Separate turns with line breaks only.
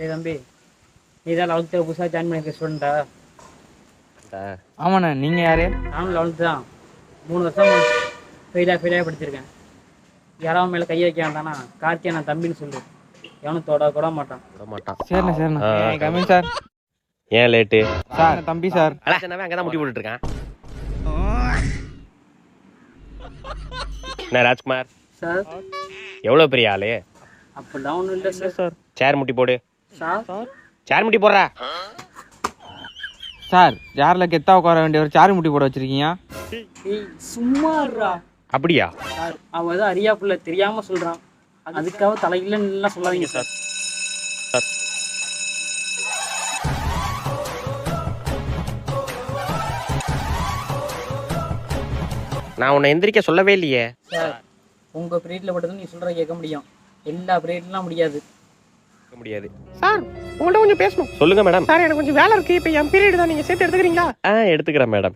ஏய் தம்பி, நீ தான் 11th புதுசாக ஜாயின் பண்ணியிருக்க ஸ்டூடெண்ட்டா?
ஆமாண்ணா, நீங்க யாரு?
நானும் 11th தான். 3 வருஷம் ஃபெயிலாக படிச்சிருக்கேன். யாராவது மேலே கையை வைக்க வேண்டானா, கார்த்தியா நான் தம்பின்னு சொல்லு. எவனும் தொட மாட்டான்.
சரிண்ணா சரிண்ணா. Coming sir.
ஏன் லேட்டு
சார் தம்பி சார்.
அங்கதான் முடி போட்டுட்டு இருக்கான். என்ன ராஜ்குமார்
சார்
எவ்வளவு பெரிய ஆளு?
அப்படிலாம் ஒன்றும் இல்லை சார்.
சேர் முட்டி போடு.
சார்
சேர் முட்டி போடுறா.
சார் யாரில் கெத்தா உட்கார வேண்டிய ஒரு சாரு முட்டி போட வச்சிருக்கீங்க?
ஏய் சும்மா இருடா.
அப்படியா?
சார் அவன் ஏதோ அறியா புள்ள தெரியாமல் சொல்கிறான். அதுக்காக தலையிலன்னு சொல்லாதீங்க சார்.
நான் உன்னை எந்திரிக்க சொல்லவே இல்லையே.
சார் உங்கள் பீரியடில் மட்டும் நீ சொல்கிற கேட்க முடியும். எல்லா பீரியட்லாம் முடியாது.
முடியாது
சார், உங்கள்ட்ட கொஞ்சம் பேசணும்.
சொல்லுங்க மேடம்.
சார், எனக்கு கொஞ்சம் வேலை இருக்கு. இப்போ என் பீரியட் தான், நீங்க சேர்த்து எடுத்துக்கிறீங்களா?
எடுத்துக்கிறேன் மேடம்.